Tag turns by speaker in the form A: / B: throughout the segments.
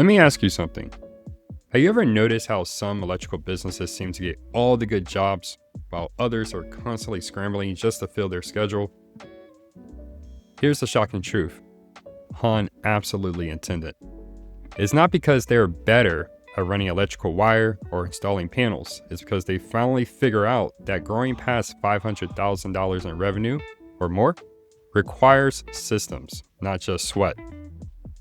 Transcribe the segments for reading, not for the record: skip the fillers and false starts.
A: Let me ask you something. Have you ever noticed how some electrical businesses seem to get all the good jobs while others are constantly scrambling just to fill their schedule? Here's the shocking truth. Han absolutely intended. It's not because they're better at running electrical wire or installing panels. It's because they finally figure out that growing past $500,000 in revenue or more requires systems, not just sweat.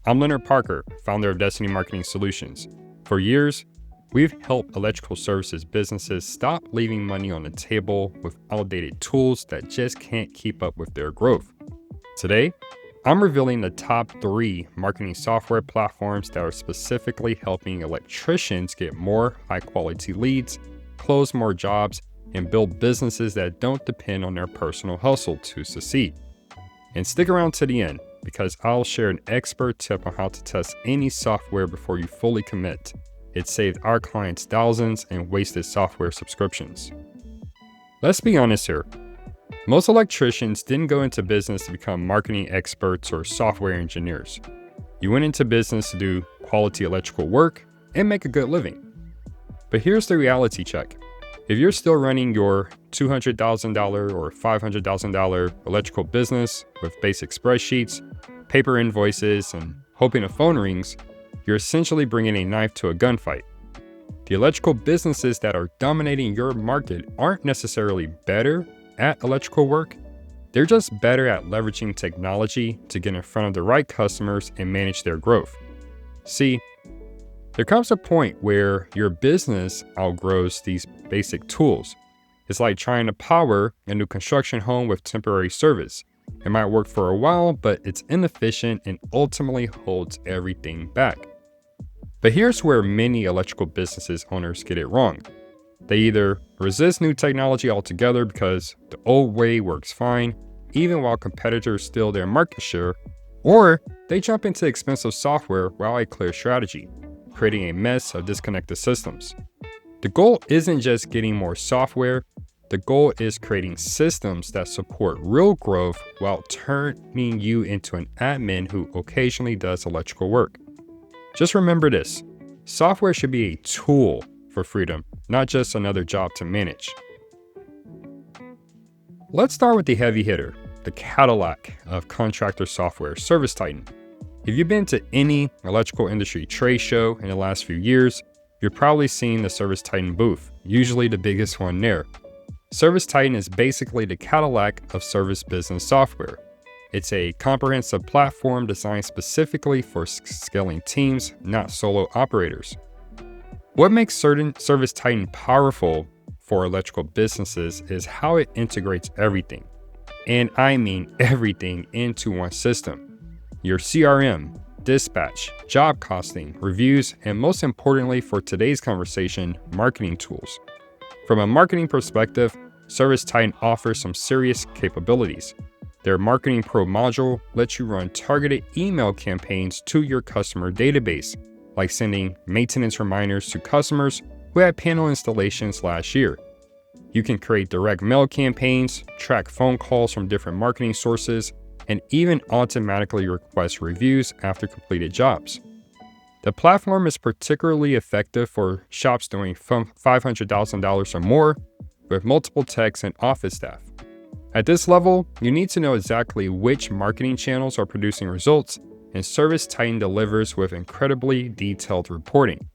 A: I'm Leonard Parker, founder of Destiny Marketing Solutions. For years, we've helped electrical services businesses stop leaving money on the table with outdated tools that just can't keep up with their growth. Today, I'm revealing the top 3 marketing software platforms that are specifically helping electricians get more high-quality leads, close more jobs, and build businesses that don't depend on their personal hustle to succeed. And stick around to the end, because I'll share an expert tip on how to test any software before you fully commit. It saved our clients thousands in wasted software subscriptions. Let's be honest here. Most electricians didn't go into business to become marketing experts or software engineers. You went into business to do quality electrical work and make a good living. But here's the reality check. If you're still running your $200,000 or $500,000 electrical business with basic spreadsheets, paper invoices, and hoping a phone rings, you're essentially bringing a knife to a gunfight. The electrical businesses that are dominating your market aren't necessarily better at electrical work. They're just better at leveraging technology to get in front of the right customers and manage their growth. See, there comes a point where your business outgrows these basic tools. It's like trying to power a new construction home with temporary service. It might work for a while, but it's inefficient and ultimately holds everything back. But here's where many electrical businesses owners get it wrong. They either resist new technology altogether because the old way works fine, even while competitors steal their market share, or they jump into expensive software without a clear strategy, creating a mess of disconnected systems. The goal isn't just getting more software. The goal is creating systems that support real growth while turning you into an admin who occasionally does electrical work. Just remember this, software should be a tool for freedom, not just another job to manage. Let's start with the heavy hitter, the Cadillac of contractor software, ServiceTitan. If you've been to any electrical industry trade show in the last few years, you've probably seen the ServiceTitan booth, usually the biggest one there. ServiceTitan is basically the Cadillac of service business software. It's a comprehensive platform designed specifically for scaling teams, not solo operators. What makes ServiceTitan powerful for electrical businesses is how it integrates everything, and I mean everything, into one system. Your CRM, dispatch, job costing, reviews, and most importantly for today's conversation, marketing tools. From a marketing perspective, ServiceTitan offers some serious capabilities. Their Marketing Pro module lets you run targeted email campaigns to your customer database, like sending maintenance reminders to customers who had panel installations last year. You can create direct mail campaigns, track phone calls from different marketing sources, and even automatically request reviews after completed jobs. The platform is particularly effective for shops doing $500,000 or more with multiple techs and office staff. At this level, you need to know exactly which marketing channels are producing results, and ServiceTitan delivers with incredibly detailed reporting.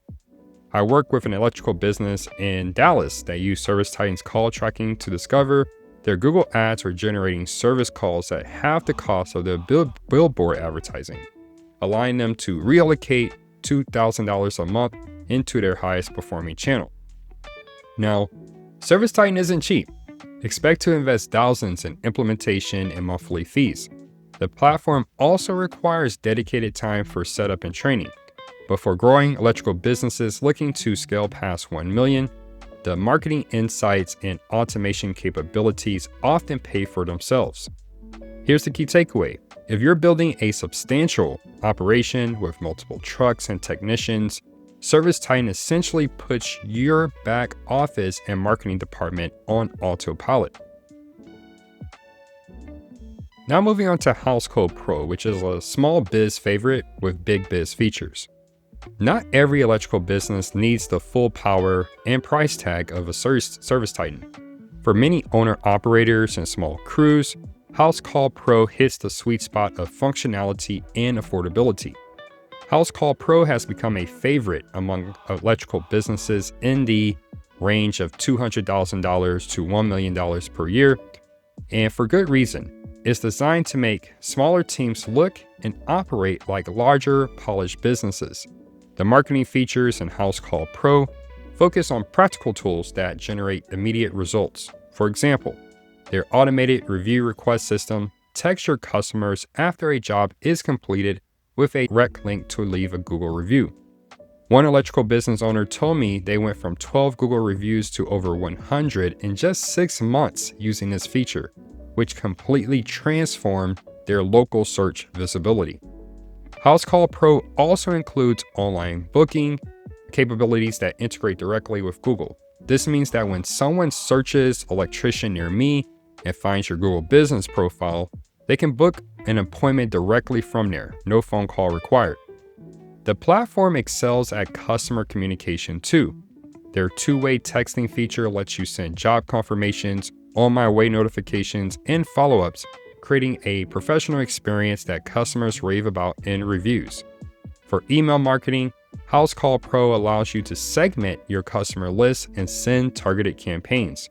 A: I work with an electrical business in Dallas that used ServiceTitan's call tracking to discover their Google ads are generating service calls at half the cost of their billboard advertising, allowing them to reallocate $2,000 a month into their highest performing channel. Now, ServiceTitan isn't cheap. Expect to invest thousands in implementation and monthly fees. The platform also requires dedicated time for setup and training. But for growing electrical businesses looking to scale past 1 million, the marketing insights and automation capabilities often pay for themselves. Here's the key takeaway. If you're building a substantial operation with multiple trucks and technicians, ServiceTitan essentially puts your back office and marketing department on autopilot. Now moving on to Housecall Pro, which is a small biz favorite with big biz features. Not every electrical business needs the full power and price tag of a ServiceTitan. For many owner-operators and small crews, Housecall Pro hits the sweet spot of functionality and affordability. Housecall Pro has become a favorite among electrical businesses in the range of $200,000 to $1 million per year, and for good reason. It's designed to make smaller teams look and operate like larger, polished businesses. The marketing features in Housecall Pro focus on practical tools that generate immediate results. For example, their automated review request system texts your customers after a job is completed with a direct link to leave a Google review. One electrical business owner told me they went from 12 Google reviews to over 100 in just 6 months using this feature, which completely transformed their local search visibility. Housecall Pro also includes online booking capabilities that integrate directly with Google. This means that when someone searches electrician near me and finds your Google business profile, they can book an appointment directly from there, no phone call required. The platform excels at customer communication too. Their two-way texting feature lets you send job confirmations, on-my-way notifications, and follow-ups, creating a professional experience that customers rave about in reviews. For email marketing, Housecall Pro allows you to segment your customer list and send targeted campaigns.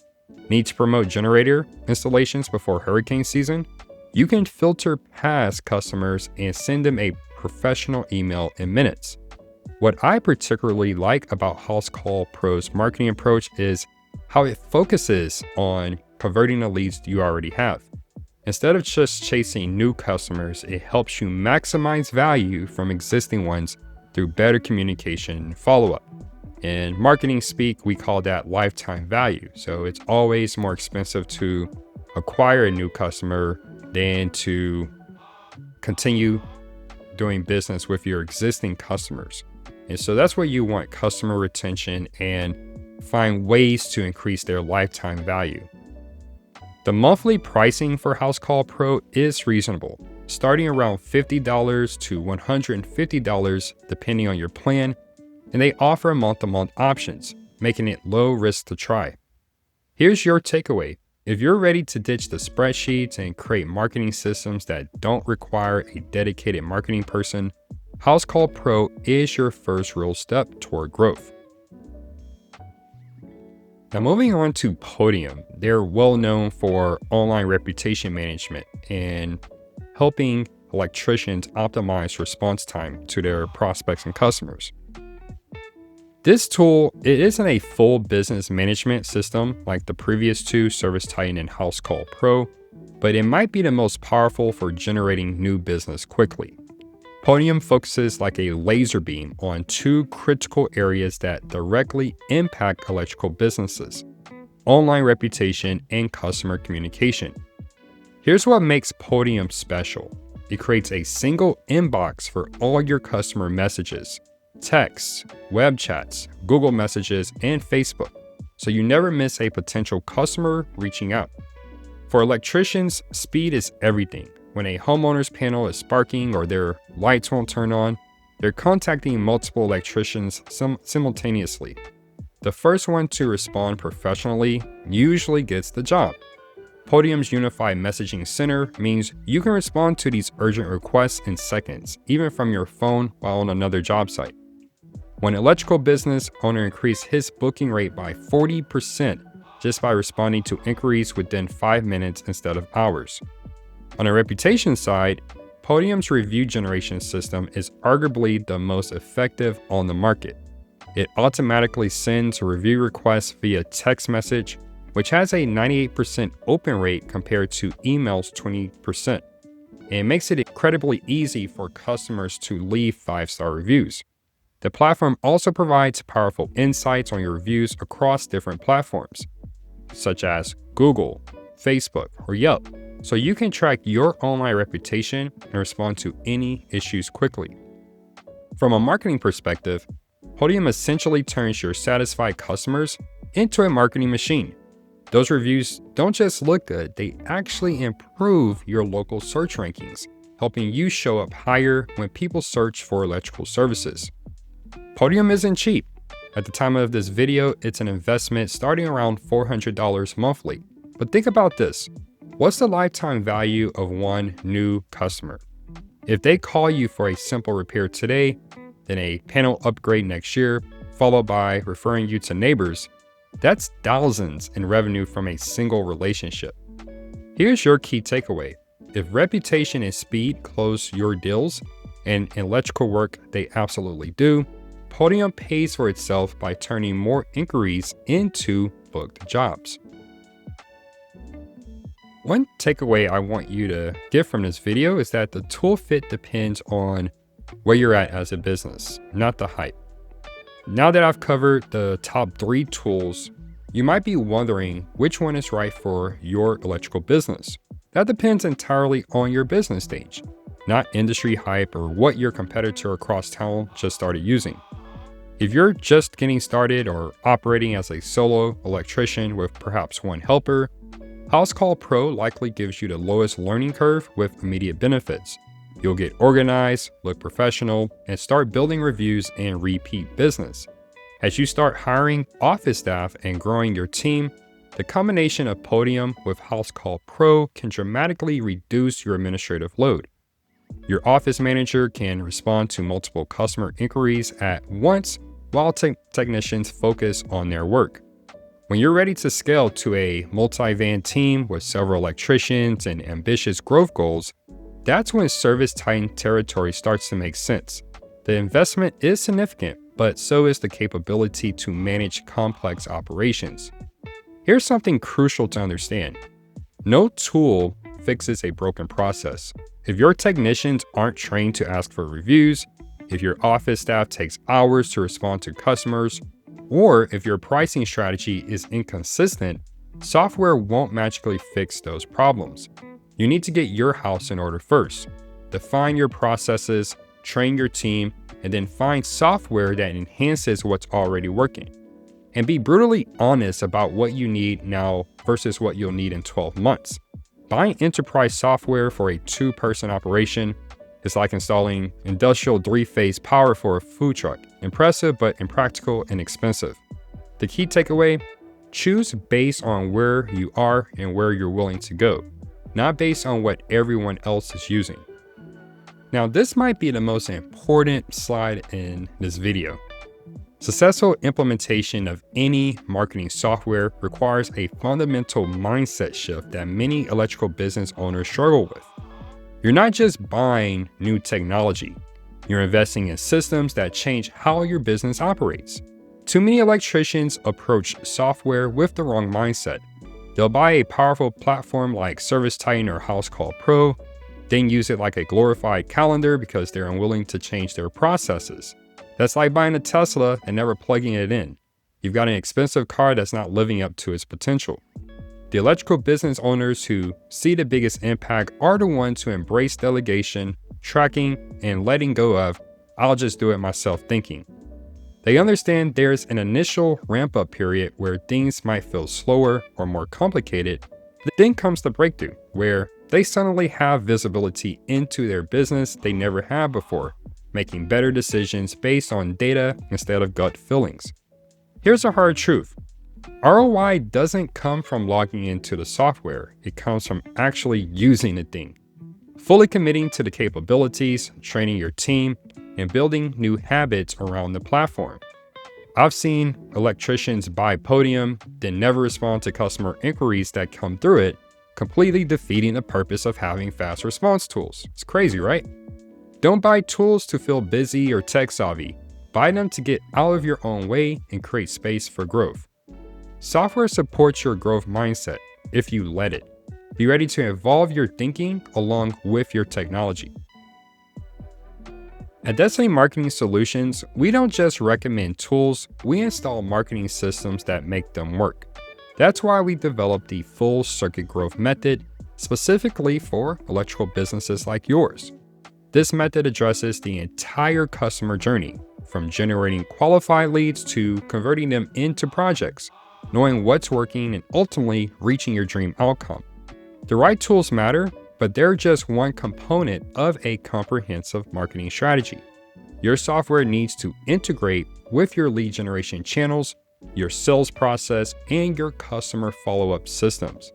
A: Need to promote generator installations before hurricane season? You can filter past customers and send them a professional email in minutes. What I particularly like about Housecall Pro's marketing approach is how it focuses on converting the leads you already have. Instead of just chasing new customers, it helps you maximize value from existing ones through better communication and follow-up. In marketing speak, we call that lifetime value. So it's always more expensive to acquire a new customer than to continue doing business with your existing customers. And so that's what you want: customer retention and find ways to increase their lifetime value. The monthly pricing for Housecall Pro is reasonable, starting around $50 to $150 depending on your plan, and they offer month-to-month options, making it low risk to try. Here's your takeaway. If you're ready to ditch the spreadsheets and create marketing systems that don't require a dedicated marketing person, Housecall Pro is your first real step toward growth. Now moving on to Podium, they're well known for online reputation management and helping electricians optimize response time to their prospects and customers. This tool, it isn't a full business management system like the previous two, ServiceTitan and Housecall Pro, but it might be the most powerful for generating new business quickly. Podium focuses like a laser beam on two critical areas that directly impact electrical businesses: online reputation and customer communication. Here's what makes Podium special. It creates a single inbox for all your customer messages, texts, web chats, Google Messages, and Facebook, so you never miss a potential customer reaching out. For electricians, speed is everything. When a homeowner's panel is sparking or their lights won't turn on, they're contacting multiple electricians simultaneously. The first one to respond professionally usually gets the job. Podium's unified messaging center means you can respond to these urgent requests in seconds, even from your phone while on another job site. One electrical business owner increased his booking rate by 40% just by responding to inquiries within 5 minutes instead of hours. On a reputation side, Podium's review generation system is arguably the most effective on the market. It automatically sends review requests via text message, which has a 98% open rate compared to email's 20%. And it makes it incredibly easy for customers to leave 5-star reviews. The platform also provides powerful insights on your reviews across different platforms, such as Google, Facebook, or Yelp, so you can track your online reputation and respond to any issues quickly. From a marketing perspective, Podium essentially turns your satisfied customers into a marketing machine. Those reviews don't just look good, they actually improve your local search rankings, helping you show up higher when people search for electrical services. Podium isn't cheap. At the time of this video, it's an investment starting around $400 monthly. But think about this. What's the lifetime value of one new customer? If they call you for a simple repair today, then a panel upgrade next year, followed by referring you to neighbors, that's thousands in revenue from a single relationship. Here's your key takeaway. If reputation and speed close your deals, and in electrical work they absolutely do, Podium pays for itself by turning more inquiries into booked jobs. One takeaway I want you to get from this video is that the tool fit depends on where you're at as a business, not the hype. Now that I've covered the top 3 tools, you might be wondering which one is right for your electrical business. That depends entirely on your business stage, not industry hype or what your competitor across town just started using. If you're just getting started or operating as a solo electrician with perhaps one helper, Housecall Pro likely gives you the lowest learning curve with immediate benefits. You'll get organized, look professional, and start building reviews and repeat business. As you start hiring office staff and growing your team, the combination of Podium with Housecall Pro can dramatically reduce your administrative load. Your office manager can respond to multiple customer inquiries at once while technicians focus on their work. When you're ready to scale to a multi-van team with several electricians and ambitious growth goals, that's when ServiceTitan territory starts to make sense. The investment is significant, but so is the capability to manage complex operations. Here's something crucial to understand. No tool fixes a broken process. If your technicians aren't trained to ask for reviews, if your office staff takes hours to respond to customers, or if your pricing strategy is inconsistent, software won't magically fix those problems. You need to get your house in order first. Define your processes, train your team, and then find software that enhances what's already working. And be brutally honest about what you need now versus what you'll need in 12 months. Buying enterprise software for a 2-person operation is like installing industrial 3-phase power for a food truck. Impressive, but impractical and expensive. The key takeaway, choose based on where you are and where you're willing to go, not based on what everyone else is using. Now, this might be the most important slide in this video. Successful implementation of any marketing software requires a fundamental mindset shift that many electrical business owners struggle with. You're not just buying new technology, you're investing in systems that change how your business operates. Too many electricians approach software with the wrong mindset. They'll buy a powerful platform like ServiceTitan or Housecall Pro, then use it like a glorified calendar because they're unwilling to change their processes. That's like buying a Tesla and never plugging it in. You've got an expensive car that's not living up to its potential. The electrical business owners who see the biggest impact are the ones who embrace delegation, tracking, and letting go of "I'll just do it myself" thinking. They understand there's an initial ramp-up period where things might feel slower or more complicated, but then comes the breakthrough, where they suddenly have visibility into their business they never had before, making better decisions based on data instead of gut feelings. Here's a hard truth. ROI doesn't come from logging into the software, it comes from actually using the thing. Fully committing to the capabilities, training your team, and building new habits around the platform. I've seen electricians buy Podium, then never respond to customer inquiries that come through it, completely defeating the purpose of having fast response tools. It's crazy, right? Don't buy tools to feel busy or tech savvy. Buy them to get out of your own way and create space for growth. Software supports your growth mindset if you let it. Be ready to evolve your thinking along with your technology. At Destiny Marketing Solutions, we don't just recommend tools, we install marketing systems that make them work. That's why we developed the full circuit growth method specifically for electrical businesses like yours. This method addresses the entire customer journey, from generating qualified leads to converting them into projects, knowing what's working, and ultimately reaching your dream outcome. The right tools matter, but they're just one component of a comprehensive marketing strategy. Your software needs to integrate with your lead generation channels, your sales process, and your customer follow-up systems.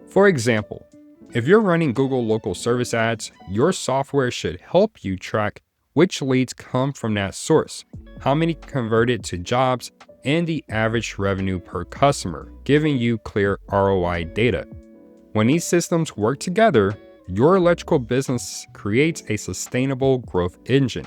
A: For example, if you're running Google local service ads, your software should help you track which leads come from that source, how many converted to jobs, and the average revenue per customer, giving you clear ROI data. When these systems work together, your electrical business creates a sustainable growth engine.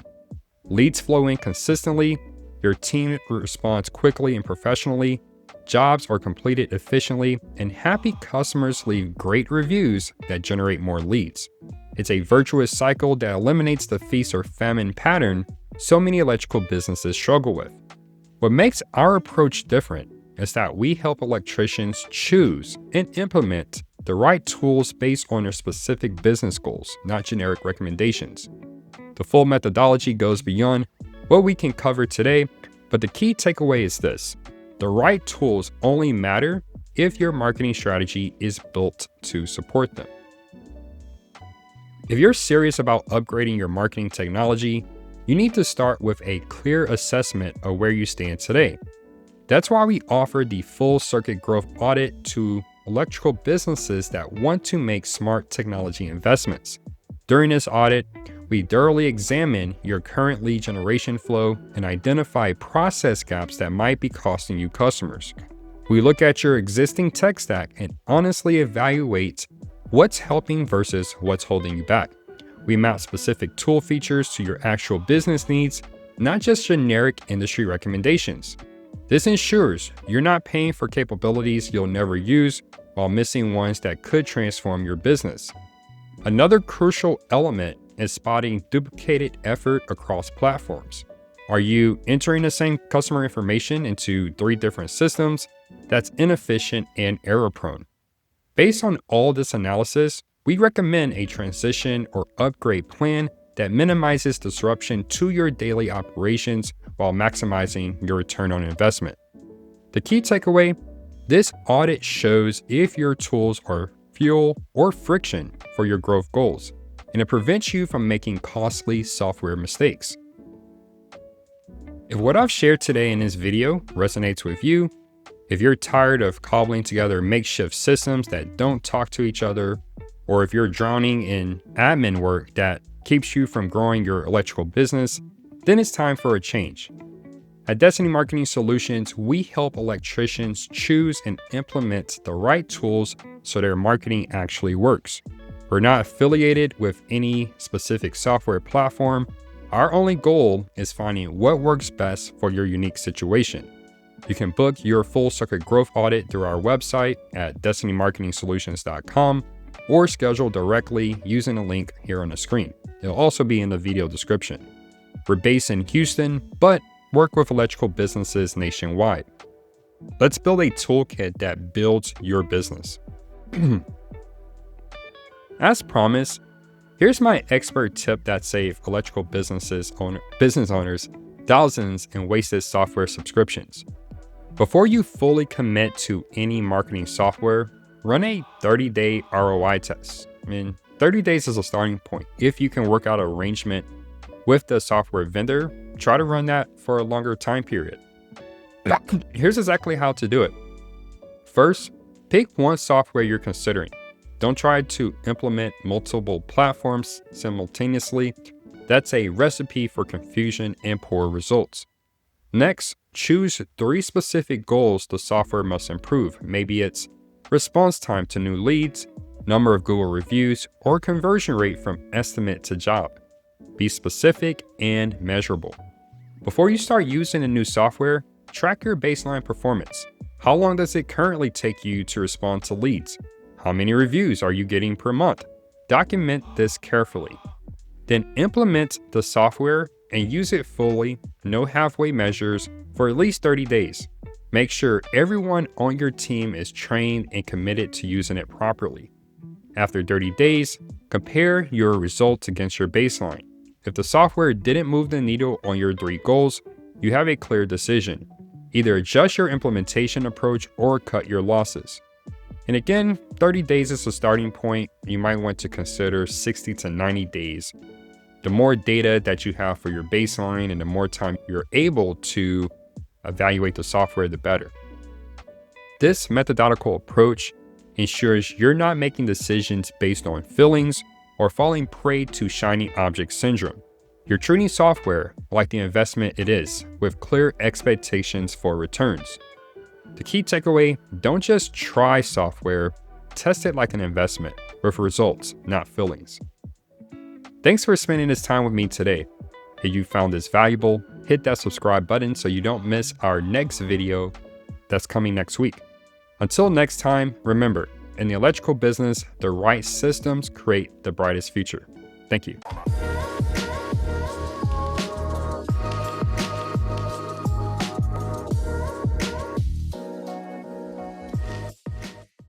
A: Leads flow in consistently, your team responds quickly and professionally, jobs are completed efficiently, and happy customers leave great reviews that generate more leads. It's a virtuous cycle that eliminates the feast or famine pattern so many electrical businesses struggle with. What makes our approach different is that we help electricians choose and implement the right tools based on their specific business goals, not generic recommendations. The full methodology goes beyond what we can cover today, but the key takeaway is this: the right tools only matter if your marketing strategy is built to support them. If you're serious about upgrading your marketing technology, you need to start with a clear assessment of where you stand today. That's why we offer the full circuit growth audit to electrical businesses that want to make smart technology investments. During this audit, we thoroughly examine your current lead generation flow and identify process gaps that might be costing you customers. We look at your existing tech stack and honestly evaluate what's helping versus what's holding you back. We map specific tool features to your actual business needs, not just generic industry recommendations. This ensures you're not paying for capabilities you'll never use while missing ones that could transform your business. Another crucial element is spotting duplicated effort across platforms. Are you entering the same customer information into 3 different systems? That's inefficient and error-prone. Based on all this analysis, we recommend a transition or upgrade plan that minimizes disruption to your daily operations while maximizing your return on investment. The key takeaway: this audit shows if your tools are fuel or friction for your growth goals, and it prevents you from making costly software mistakes. If what I've shared today in this video resonates with you, if you're tired of cobbling together makeshift systems that don't talk to each other, or if you're drowning in admin work that keeps you from growing your electrical business, then it's time for a change. At Destiny Marketing Solutions, we help electricians choose and implement the right tools so their marketing actually works. We're not affiliated with any specific software platform. Our only goal is finding what works best for your unique situation. You can book your full circuit growth audit through our website at destinymarketingsolutions.com or schedule directly using the link here on the screen. It'll also be in the video description. We're based in Houston, but work with electrical businesses nationwide. Let's build a toolkit that builds your business. As promised, here's my expert tip that saved electrical business owners thousands in wasted software subscriptions. Before you fully commit to any marketing software, run a 30-day ROI test. 30 days is a starting point. If you can work out an arrangement with the software vendor, try to run that for a longer time period. Here's exactly how to do it. First, pick one software you're considering. Don't try to implement multiple platforms simultaneously. That's a recipe for confusion and poor results. Next, choose 3 specific goals the software must improve. Maybe it's response time to new leads, number of Google reviews, or conversion rate from estimate to job. Be specific and measurable. Before you start using a new software, track your baseline performance. How long does it currently take you to respond to leads? How many reviews are you getting per month? Document this carefully. Then implement the software and use it fully, no halfway measures, for at least 30 days. Make sure everyone on your team is trained and committed to using it properly. After 30 days, compare your results against your baseline. If the software didn't move the needle on your 3 goals, you have a clear decision. Either adjust your implementation approach or cut your losses. And again, 30 days is the starting point. You might want to consider 60 to 90 days. The more data that you have for your baseline and the more time you're able to evaluate the software, the better. This methodological approach ensures you're not making decisions based on feelings or falling prey to shiny object syndrome. You're treating software like the investment it is, with clear expectations for returns. The key takeaway: don't just try software, test it like an investment, with results, not feelings. Thanks for spending this time with me today. If you found this valuable, hit that subscribe button so you don't miss our next video that's coming next week. Until next time, remember, in the electrical business, the right systems create the brightest future. Thank you.